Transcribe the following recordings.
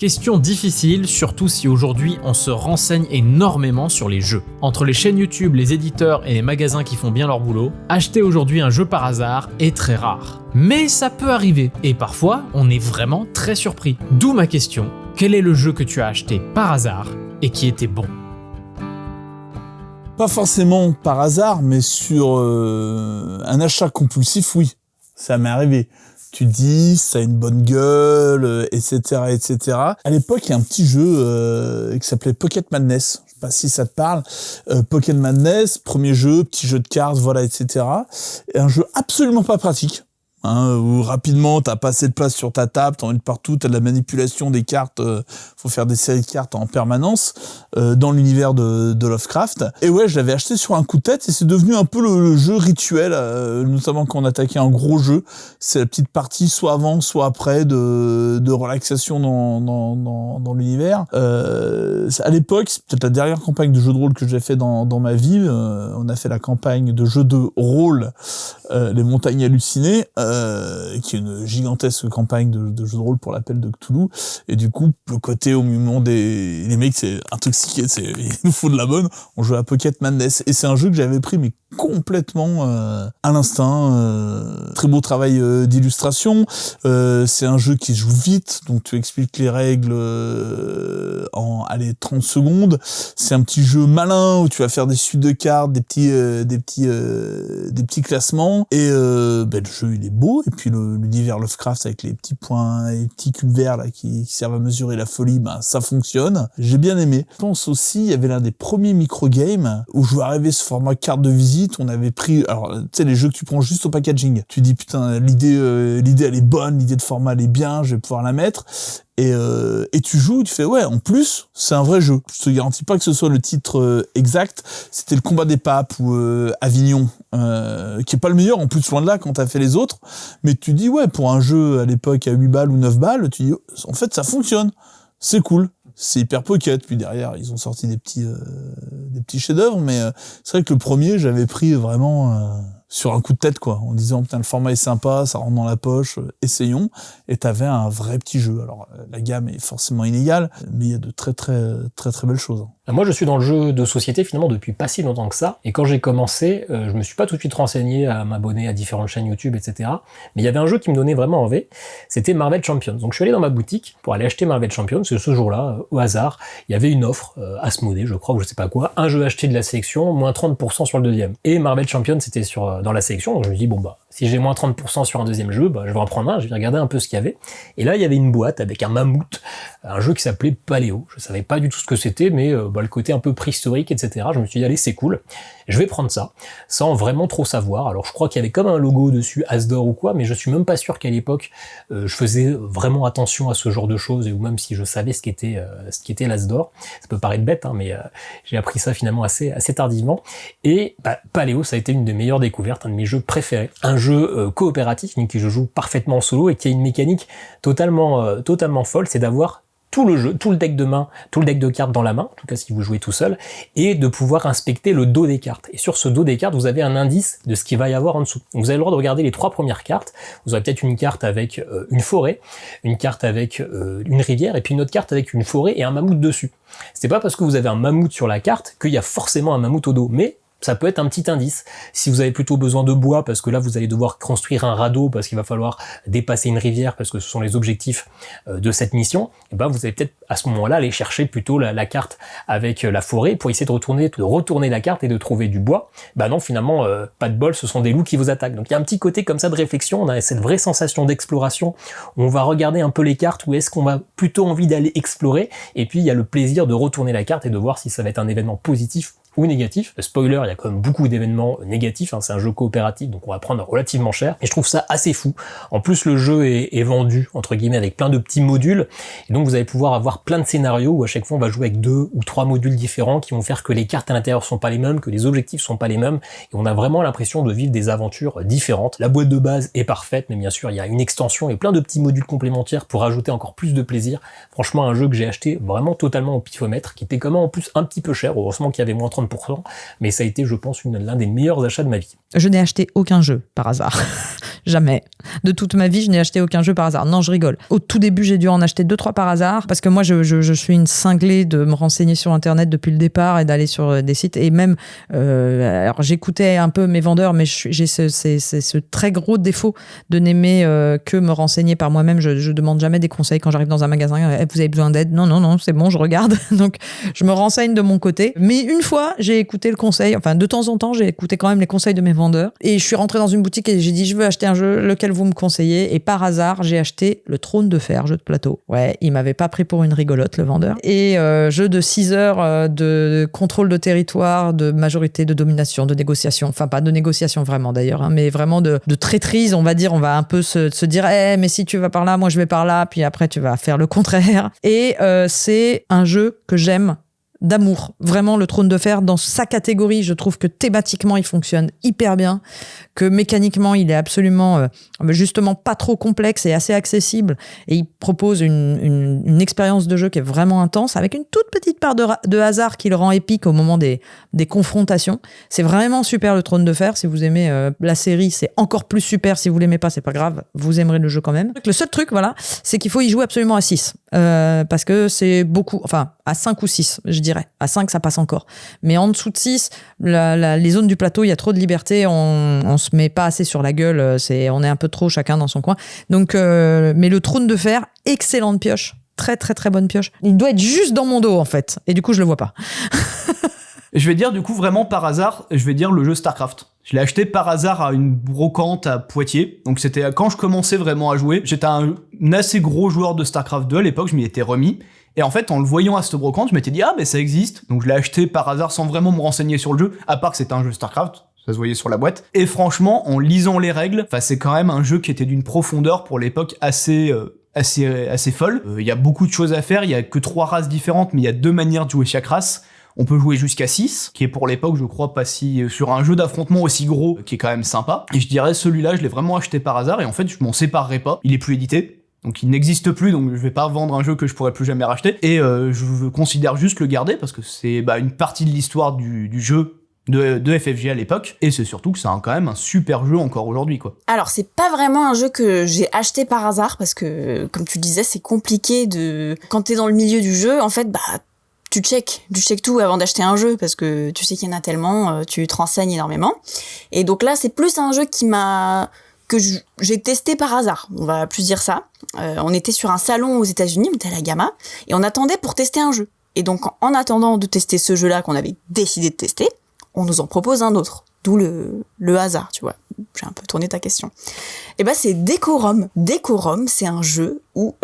Question difficile, surtout si aujourd'hui on se renseigne énormément sur les jeux. Entre les chaînes YouTube, les éditeurs et les magasins qui font bien leur boulot, acheter aujourd'hui un jeu par hasard est très rare. Mais ça peut arriver, et parfois on est vraiment très surpris. D'où ma question, quel est le jeu que tu as acheté par hasard et qui était bon ? Pas forcément par hasard, mais sur un achat compulsif, oui, ça m'est arrivé. Tu dis, ça a une bonne gueule, etc., etc. À l'époque, il y a un petit jeu qui s'appelait Pocket Madness. Je sais pas si ça te parle. Pocket Madness, premier jeu, petit jeu de cartes, voilà, etc. Et un jeu absolument pas pratique. Où rapidement t'as pas assez de place sur ta table, t'en mets partout, t'as de la manipulation des cartes, faut faire des séries de cartes en permanence dans l'univers de Lovecraft. Et ouais, je l'avais acheté sur un coup de tête et c'est devenu un peu le jeu rituel, notamment quand on attaquait un gros jeu. C'est la petite partie soit avant, soit après de relaxation dans l'univers. À l'époque, c'est peut-être la dernière campagne de jeu de rôle que j'ai fait dans ma vie. On a fait la campagne de jeu de rôle Les Montagnes Hallucinées. Qui est une gigantesque campagne de jeu de rôle pour l'appel de Cthulhu, et du coup le côté au moment les mecs c'est intoxiqué, il nous faut de la bonne, on joue à Pocket Madness, et c'est un jeu que j'avais pris mais complètement à l'instinct, très beau travail d'illustration, c'est un jeu qui se joue vite, donc tu expliques les règles en 30 secondes, c'est un petit jeu malin où tu vas faire des suites de cartes, des petits classements, et le jeu il est beau, et puis l'univers Lovecraft avec les petits points et les petits cubes verts là qui servent à mesurer la folie, ça fonctionne. J'ai bien aimé. Je pense aussi, il y avait l'un des premiers micro-games où je vois arriver ce format carte de visite. On avait pris, alors tu sais, les jeux que tu prends juste au packaging. Tu dis putain, l'idée elle est bonne, l'idée de format elle est bien, je vais pouvoir la mettre. Et tu joues, tu fais ouais, en plus, c'est un vrai jeu. Je te garantis pas que ce soit le titre exact. C'était le Combat des Papes ou Avignon, qui est pas le meilleur, en plus loin de là quand t'as fait les autres. Mais tu dis ouais, pour un jeu à l'époque à 8 balles ou 9 balles, tu dis en fait ça fonctionne. C'est cool. C'est hyper pocket. Puis derrière, ils ont sorti des petits chefs-d'œuvre, mais c'est vrai que le premier, j'avais pris vraiment sur un coup de tête, quoi, en disant putain, le format est sympa, ça rentre dans la poche, essayons. Et t'avais un vrai petit jeu. Alors la gamme est forcément inégale, mais il y a de très belles choses. Moi, je suis dans le jeu de société finalement depuis pas si longtemps que ça. Et quand j'ai commencé, je me suis pas tout de suite renseigné à m'abonner à différentes chaînes YouTube, etc. Mais il y avait un jeu qui me donnait vraiment envie. C'était Marvel Champions. Donc je suis allé dans ma boutique pour aller acheter Marvel Champions. Et ce jour-là, au hasard, il y avait une offre Asmodée, je crois, ou je sais pas quoi, un jeu acheté de la sélection, moins 30% sur le deuxième. Et Marvel Champions, c'était dans la sélection. Donc je me dis bon si j'ai moins 30% sur un deuxième jeu, je vais en prendre un, je vais regarder un peu ce qu'il y avait. Et là, il y avait une boîte avec un mammouth, un jeu qui s'appelait Paléo. Je savais pas du tout ce que c'était, mais le côté un peu préhistorique, etc. Je me suis dit, allez, c'est cool, je vais prendre ça, sans vraiment trop savoir. Alors, je crois qu'il y avait comme un logo dessus, Asdor ou quoi, mais je suis même pas sûr qu'à l'époque, je faisais vraiment attention à ce genre de choses, ou même si je savais ce qu'était l'Asdor. Ça peut paraître bête, mais j'ai appris ça finalement assez tardivement. Et Paléo, ça a été une des meilleures découvertes, un de mes jeux préférés. Un jeu coopératif, qui je joue parfaitement en solo et qui a une mécanique totalement folle, c'est d'avoir tout le jeu, tout le deck de main, tout le deck de cartes dans la main, en tout cas si vous jouez tout seul, et de pouvoir inspecter le dos des cartes. Et sur ce dos des cartes, vous avez un indice de ce qu'il va y avoir en dessous. Donc vous avez le droit de regarder les 3 premières cartes. Vous aurez peut-être une carte avec une forêt, une carte avec une rivière, et puis une autre carte avec une forêt et un mammouth dessus. C'est pas parce que vous avez un mammouth sur la carte qu'il y a forcément un mammouth au dos, mais ça peut être un petit indice. Si vous avez plutôt besoin de bois, parce que là vous allez devoir construire un radeau, parce qu'il va falloir dépasser une rivière, parce que ce sont les objectifs de cette mission, vous allez peut-être à ce moment-là aller chercher plutôt la carte avec la forêt pour essayer de retourner la carte et de trouver du bois. Non, finalement, pas de bol, ce sont des loups qui vous attaquent. Donc il y a un petit côté comme ça de réflexion, on a cette vraie sensation d'exploration, on va regarder un peu les cartes, où est-ce qu'on va plutôt envie d'aller explorer, et puis il y a le plaisir de retourner la carte et de voir si ça va être un événement positif ou négatif. Spoiler, il y a quand même beaucoup d'événements négatifs, c'est un jeu coopératif, donc on va prendre relativement cher, et je trouve ça assez fou. En plus, le jeu est vendu, entre guillemets, avec plein de petits modules, et donc vous allez pouvoir avoir plein de scénarios où à chaque fois on va jouer avec 2 ou 3 modules différents qui vont faire que les cartes à l'intérieur sont pas les mêmes, que les objectifs sont pas les mêmes, et on a vraiment l'impression de vivre des aventures différentes. La boîte de base est parfaite, mais bien sûr, il y a une extension et plein de petits modules complémentaires pour ajouter encore plus de plaisir. Franchement, un jeu que j'ai acheté vraiment totalement au pifomètre, qui était quand même en plus un petit peu cher, heureusement qu'il y avait moins 30%, mais ça a été, je pense, l'un des meilleurs achats de ma vie. Je n'ai acheté aucun jeu par hasard. Jamais. De toute ma vie, je n'ai acheté aucun jeu par hasard. Non, je rigole. Au tout début, j'ai dû en acheter 2-3 par hasard, parce que moi, je suis une cinglée de me renseigner sur Internet depuis le départ et d'aller sur des sites. Et même, alors j'écoutais un peu mes vendeurs, mais j'ai ce très gros défaut de n'aimer que me renseigner par moi-même. Je demande jamais des conseils quand j'arrive dans un magasin. Vous avez besoin d'aide? Non, c'est bon, je regarde. Donc, je me renseigne de mon côté. Mais une fois, j'ai écouté le conseil. Enfin, de temps en temps, j'ai écouté quand même les conseils de mes vendeurs. Et je suis rentrée dans une boutique et j'ai dit, je veux acheter un jeu, lequel vous me conseillez? Et par hasard, j'ai acheté le Trône de Fer, jeu de plateau. Ouais, il m'avait pas pris pour une rigolote, le vendeur. Et jeu de 6 heures de contrôle de territoire, de majorité, de domination, de négociation. Enfin, pas de négociation vraiment d'ailleurs, hein, mais vraiment de traîtrise, on va dire. On va un peu se dire, mais si tu vas par là, moi je vais par là, puis après tu vas faire le contraire. Et c'est un jeu que j'aime d'amour. Vraiment, le Trône de Fer, dans sa catégorie, je trouve que thématiquement, il fonctionne hyper bien, que mécaniquement, il est absolument, justement, pas trop complexe et assez accessible. Et il propose une expérience de jeu qui est vraiment intense, avec une toute petite part de hasard qui le rend épique au moment des confrontations. C'est vraiment super, le Trône de Fer. Si vous aimez la série, c'est encore plus super. Si vous l'aimez pas, c'est pas grave. Vous aimerez le jeu quand même. Le seul truc, voilà, c'est qu'il faut y jouer absolument à 6. Parce que c'est beaucoup, enfin, à 5 ou 6, je dirais. À 5, ça passe encore. Mais en dessous de 6, les zones du plateau, il y a trop de liberté, on se met pas assez sur la gueule, on est un peu trop chacun dans son coin. Donc, mais le Trône de Fer, excellente pioche. Très, très, très bonne pioche. Il doit être juste dans mon dos, en fait. Et du coup, je le vois pas. Je vais dire, du coup, vraiment par hasard, je vais dire le jeu StarCraft. Je l'ai acheté par hasard à une brocante à Poitiers. Donc c'était quand je commençais vraiment à jouer. J'étais un assez gros joueur de StarCraft 2 à l'époque, je m'y étais remis. Et en fait, en le voyant à cette brocante, je m'étais dit, mais ça existe. Donc je l'ai acheté par hasard sans vraiment me renseigner sur le jeu, à part que c'était un jeu StarCraft. Ça se voyait sur la boîte. Et franchement, en lisant les règles, c'est quand même un jeu qui était d'une profondeur pour l'époque assez folle. Il y a beaucoup de choses à faire, il y a que 3 races différentes, mais il y a 2 manières de jouer chaque race. On peut jouer jusqu'à 6, qui est pour l'époque, je crois, pas si... sur un jeu d'affrontement aussi gros, qui est quand même sympa. Et je dirais, celui-là, je l'ai vraiment acheté par hasard, et en fait, je m'en séparerai pas. Il est plus édité, donc il n'existe plus, donc je vais pas vendre un jeu que je pourrais plus jamais racheter. Et je considère juste le garder, parce que c'est une partie de l'histoire du jeu de FFG à l'époque, et c'est surtout que c'est quand même un super jeu encore aujourd'hui, quoi. Alors, c'est pas vraiment un jeu que j'ai acheté par hasard, parce que, comme tu disais, c'est compliqué de... Quand t'es dans le milieu du jeu, en fait, tu check tout avant d'acheter un jeu, parce que tu sais qu'il y en a tellement, tu te renseignes énormément. Et donc là, c'est plus un jeu que j'ai testé par hasard, on va plus dire ça. On était sur un salon aux États-Unis, on était à la Gamma, et on attendait pour tester un jeu. Et donc, en attendant de tester ce jeu-là qu'on avait décidé de tester, on nous en propose un autre. D'où le hasard, tu vois. J'ai un peu tourné ta question. Et c'est Decorum. Decorum, c'est un jeu où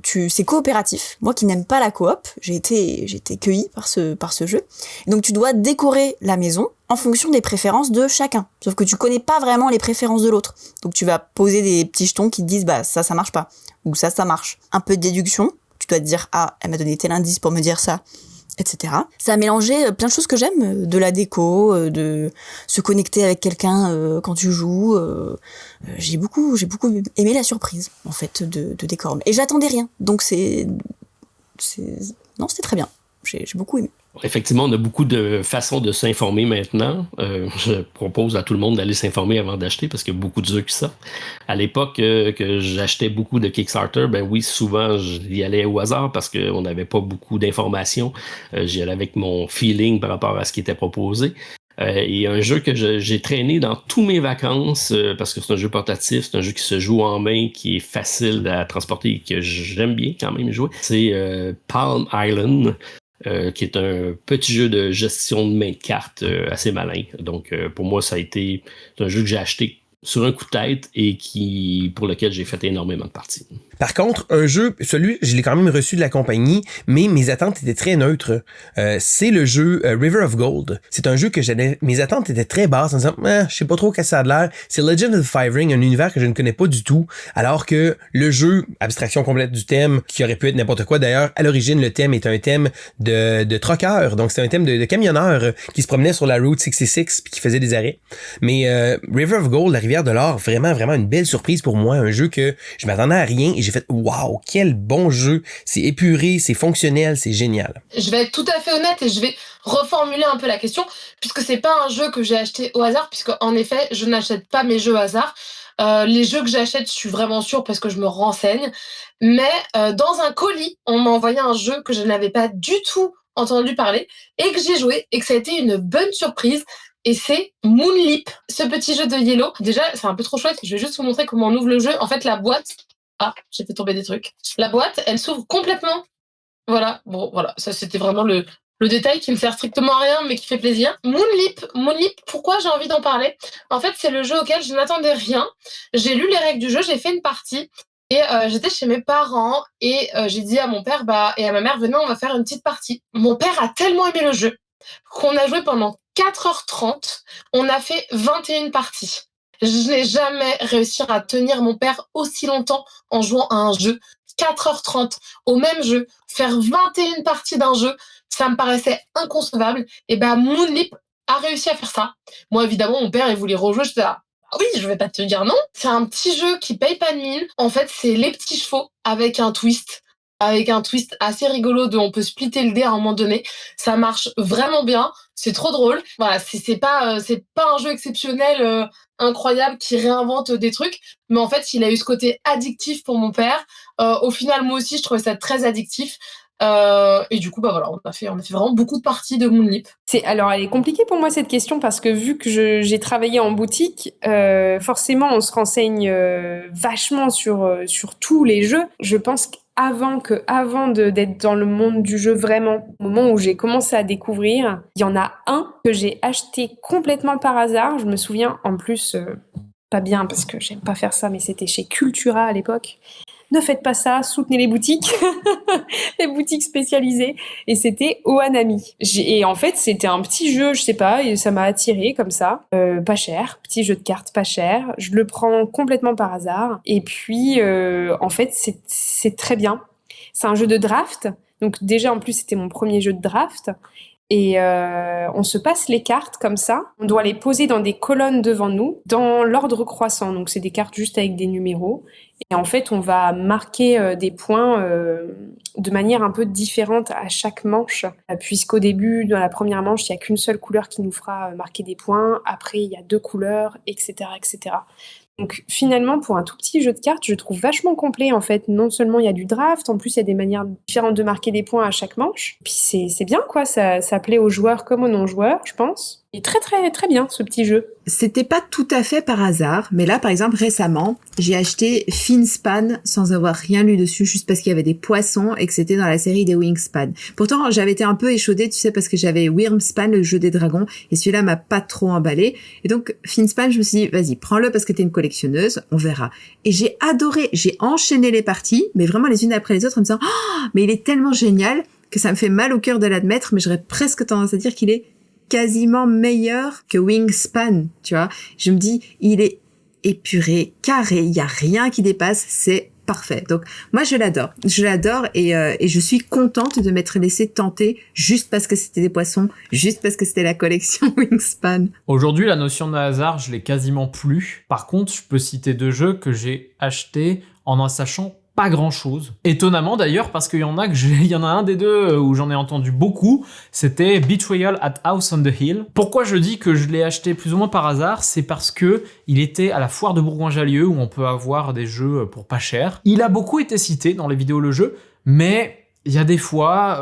c'est coopératif. Moi qui n'aime pas la coop, j'ai été cueillie par ce jeu. Et donc tu dois décorer la maison en fonction des préférences de chacun. Sauf que tu connais pas vraiment les préférences de l'autre. Donc tu vas poser des petits jetons qui te disent ça marche pas, ou ça marche. Un peu de déduction. Tu dois te dire elle m'a donné tel indice pour me dire ça, etc. Ça a mélangé plein de choses que j'aime, de la déco, de se connecter avec quelqu'un quand tu joues. J'ai beaucoup aimé la surprise, en fait, de Decorum. Et j'attendais rien, donc c'était très bien. J'ai beaucoup aimé. Effectivement, on a beaucoup de façons de s'informer maintenant. Je propose à tout le monde d'aller s'informer avant d'acheter parce qu'il y a beaucoup de jeux qui sortent. À l'époque que j'achetais beaucoup de Kickstarter, oui, souvent j'y allais au hasard parce qu'on n'avait pas beaucoup d'informations. J'y allais avec mon feeling par rapport à ce qui était proposé. Et un jeu que j'ai traîné dans tous mes vacances parce que c'est un jeu portatif, c'est un jeu qui se joue en main, qui est facile à transporter et que j'aime bien quand même jouer. C'est Palm Island. Qui est un petit jeu de gestion de main de cartes assez malin. Donc, pour moi, c'est un jeu que j'ai acheté sur un coup de tête et pour lequel j'ai fait énormément de parties. Par contre, un jeu, celui, je l'ai quand même reçu de la compagnie, mais mes attentes étaient très neutres. C'est le jeu River of Gold. C'est un jeu que mes attentes étaient très basses en disant, je sais pas trop qu'est-ce que ça a de l'air. C'est Legend of the Five Rings, un univers que je ne connais pas du tout, alors que le jeu, abstraction complète du thème, qui aurait pu être n'importe quoi. D'ailleurs, à l'origine, le thème est un thème de troqueur. Donc, c'est un thème de camionneur qui se promenait sur la Route 66 puis qui faisait des arrêts. Mais River of Gold, la rivière de l'or, vraiment, vraiment une belle surprise pour moi. Un jeu que je m'attendais à rien et j'ai fait waouh, quel bon jeu, c'est épuré, c'est fonctionnel, c'est génial. Je vais être tout à fait honnête et je vais reformuler un peu la question, puisque c'est pas un jeu que j'ai acheté au hasard, puisque en effet, je n'achète pas mes jeux au hasard. Les jeux que j'achète, je suis vraiment sûre parce que je me renseigne. Mais dans un colis, on m'a envoyé un jeu que je n'avais pas du tout entendu parler et que j'ai joué et que ça a été une bonne surprise. Et c'est Moonleap, ce petit jeu de Yellow. Déjà, c'est un peu trop chouette. Je vais juste vous montrer comment on ouvre le jeu. En fait, la boîte... Ah, j'ai fait tomber des trucs. La boîte, elle s'ouvre complètement. Voilà, bon, voilà. Ça, c'était vraiment le détail qui ne sert strictement à rien, mais qui fait plaisir. Moonleap, pourquoi j'ai envie d'en parler? En fait, c'est le jeu auquel je n'attendais rien. J'ai lu les règles du jeu, j'ai fait une partie. Et j'étais chez mes parents et j'ai dit à mon père et à ma mère, venez, on va faire une petite partie. Mon père a tellement aimé le jeu qu'on a joué pendant 4h30. On a fait 21 parties. Je n'ai jamais réussi à tenir mon père aussi longtemps en jouant à un jeu. 4h30 au même jeu, faire 21 parties d'un jeu, ça me paraissait inconcevable. Et Moonleap a réussi à faire ça. Moi, évidemment, mon père, il voulait rejouer. Je disais, ah oui, je vais pas te dire non. C'est un petit jeu qui paye pas de mine. En fait, c'est les petits chevaux avec un twist assez rigolo de on peut splitter le dé à un moment donné. Ça marche vraiment bien. C'est trop drôle. Voilà, c'est pas un jeu exceptionnel, incroyable qui réinvente des trucs, mais en fait, il a eu ce côté addictif pour mon père. Au final, moi aussi, je trouvais ça très addictif. Et du coup, voilà, on a fait vraiment beaucoup de parties de Moonleap. Alors, elle est compliquée pour moi cette question parce que vu que j'ai travaillé en boutique, forcément, on se renseigne vachement sur tous les jeux. Je pense qu'avant d'être dans le monde du jeu vraiment, au moment où j'ai commencé à découvrir, il y en a un que j'ai acheté complètement par hasard. Je me souviens, en plus, pas bien parce que j'aime pas faire ça, mais c'était chez Cultura à l'époque. Ne faites pas ça, soutenez les boutiques, les boutiques spécialisées. Et c'était Ohanami. Et en fait, c'était un petit jeu, je sais pas, et ça m'a attiré comme ça, pas cher, petit jeu de cartes pas cher. Je le prends complètement par hasard. Et puis, en fait, c'est très bien. C'est un jeu de draft. Donc déjà, en plus, c'était mon premier jeu de draft. Et on se passe les cartes comme ça. On doit les poser dans des colonnes devant nous, dans l'ordre croissant. Donc c'est des cartes juste avec des numéros. Et en fait, on va marquer des points de manière un peu différente à chaque manche, puisqu'au début, dans la première manche, il n'y a qu'une seule couleur qui nous fera marquer des points. Après, il y a 2 couleurs, etc., etc. Donc finalement, pour un tout petit jeu de cartes, je trouve vachement complet en fait. Non seulement il y a du draft, en plus il y a des manières différentes de marquer des points à chaque manche. Puis c'est bien quoi, ça plaît aux joueurs comme aux non-joueurs, je pense. Et très très très bien ce petit jeu. C'était pas tout à fait par hasard, mais là par exemple récemment, j'ai acheté Finspan sans avoir rien lu dessus, juste parce qu'il y avait des poissons et que c'était dans la série des Wingspan. Pourtant j'avais été un peu échaudée, tu sais, parce que j'avais Wyrmspan, le jeu des dragons, et celui-là m'a pas trop emballé. Et donc Finspan, je me suis dit, vas-y, prends-le parce que t'es une collectionneuse, on verra. Et j'ai adoré, j'ai enchaîné les parties, mais vraiment les unes après les autres en me disant, oh, mais il est tellement génial que ça me fait mal au cœur de l'admettre, mais j'aurais presque tendance à dire qu'il est quasiment meilleur que Wingspan, tu vois. Je me dis, il est épuré, carré, il y a rien qui dépasse, c'est parfait. Donc moi je l'adore et je suis contente de m'être laissée tenter juste parce que c'était des poissons, juste parce que c'était la collection Wingspan. Aujourd'hui, la notion de hasard, je l'ai quasiment plus. Par contre, je peux citer 2 jeux que j'ai achetés en sachant pas grand chose. Étonnamment d'ailleurs, parce qu'il y en a un des 2 où j'en ai entendu beaucoup, c'était Betrayal at House on the Hill. Pourquoi je dis que je l'ai acheté plus ou moins par hasard? C'est parce que il était à la foire de Bourgoin-Jallieu où on peut avoir des jeux pour pas cher. Il a beaucoup été cité dans les vidéos le jeu, mais il y a des fois,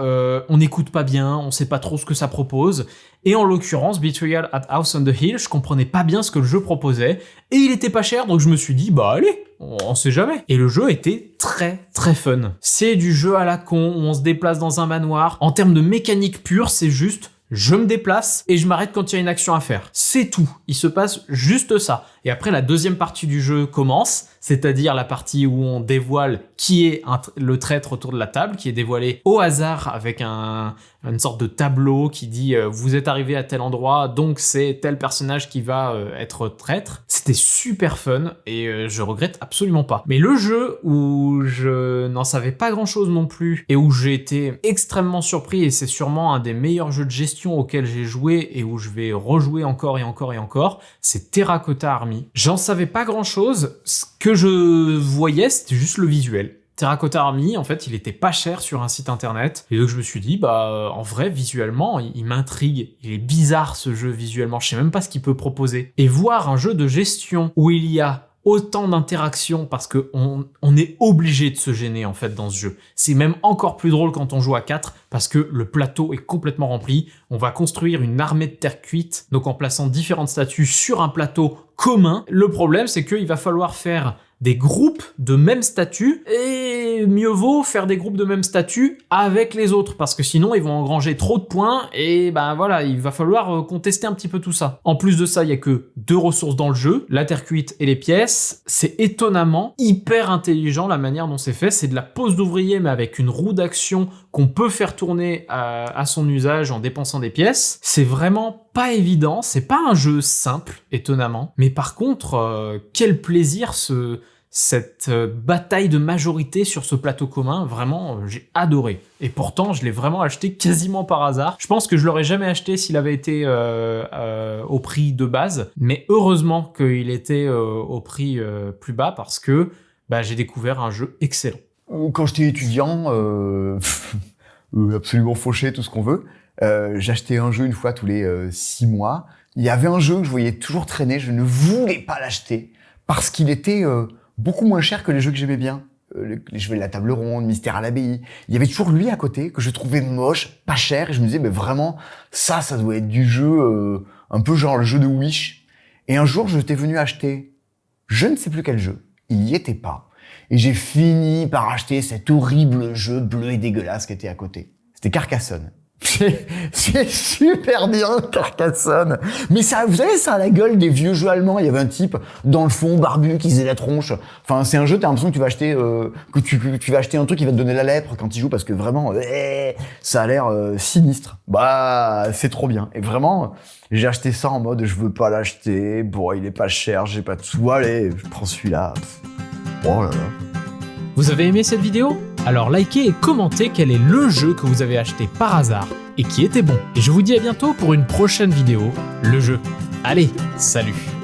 on n'écoute pas bien, on sait pas trop ce que ça propose. Et en l'occurrence, Betrayal at House on the Hill, je comprenais pas bien ce que le jeu proposait. Et il était pas cher, donc je me suis dit, bah allez, on sait jamais. Et le jeu était très très fun. C'est du jeu à la con, où on se déplace dans un manoir. En termes de mécanique pure, c'est juste, je me déplace et je m'arrête quand il y a une action à faire. C'est tout. Il se passe juste ça. Et après, la deuxième partie du jeu commence, c'est-à-dire la partie où on dévoile qui est le traître autour de la table, qui est dévoilé au hasard avec une sorte de tableau qui dit vous êtes arrivé à tel endroit, donc c'est tel personnage qui va être traître. C'était super fun et je regrette absolument pas. Mais le jeu où je n'en savais pas grand-chose non plus et où j'ai été extrêmement surpris, et c'est sûrement un des meilleurs jeux de gestion auxquels j'ai joué et où je vais rejouer encore et encore et encore, c'est Terracotta Army. J'en savais pas grand-chose. Ce que je voyais, c'était juste le visuel. Terracotta Army, en fait, il était pas cher sur un site internet. Et donc je me suis dit, en vrai, visuellement, il m'intrigue. Il est bizarre ce jeu visuellement. Je sais même pas ce qu'il peut proposer. Et voir un jeu de gestion où il y a autant d'interactions parce que on est obligé de se gêner en fait dans ce jeu. C'est même encore plus drôle quand on joue à 4 parce que le plateau est complètement rempli. On va construire une armée de terre cuite, donc en plaçant différentes statues sur un plateau commun. Le problème, c'est qu'il va falloir faire des groupes de même statut et mieux vaut faire des groupes de même statut avec les autres parce que sinon ils vont engranger trop de points et voilà, il va falloir contester un petit peu tout ça. En plus de ça, il y a que 2 ressources dans le jeu, la terre cuite et les pièces. C'est étonnamment hyper intelligent la manière dont c'est fait, c'est de la pose d'ouvrier mais avec une roue d'action qu'on peut faire tourner à son usage en dépensant des pièces. C'est vraiment pas évident, c'est pas un jeu simple, étonnamment, mais par contre, quel plaisir cette bataille de majorité sur ce plateau commun, vraiment, j'ai adoré. Et pourtant, je l'ai vraiment acheté quasiment par hasard. Je pense que je l'aurais jamais acheté s'il avait été au prix de base, mais heureusement qu'il était au prix plus bas parce que j'ai découvert un jeu excellent. Quand j'étais étudiant, absolument fauché, tout ce qu'on veut, j'achetais un jeu une fois tous les 6 mois. Il y avait un jeu que je voyais toujours traîner, je ne voulais pas l'acheter parce qu'il était beaucoup moins cher que les jeux que j'aimais bien. Les jeux de la table ronde, Mystère à l'abbaye. Il y avait toujours lui à côté que je trouvais moche, pas cher, et je me disais vraiment, ça doit être du jeu un peu genre le jeu de Wish. Et un jour, je t'ai venu acheter je ne sais plus quel jeu, il n'y était pas. Et j'ai fini par acheter cet horrible jeu bleu et dégueulasse qui était à côté. C'était Carcassonne. C'est super bien, Carcassonne. Mais ça, vous savez, ça a la gueule des vieux jeux allemands. Il y avait un type dans le fond, barbu, qui faisait la tronche. Enfin, c'est un jeu, t'as l'impression que tu vas acheter, tu vas acheter un truc qui va te donner la lèpre quand il joue parce que vraiment, ça a l'air sinistre. C'est trop bien. Et vraiment, j'ai acheté ça en mode, je veux pas l'acheter. Bon, il est pas cher, j'ai pas de sous. Allez, je prends celui-là. Oh là là. Vous avez aimé cette vidéo ? Alors likez et commentez quel est le jeu que vous avez acheté par hasard et qui était bon. Et je vous dis à bientôt pour une prochaine vidéo, le jeu. Allez, salut !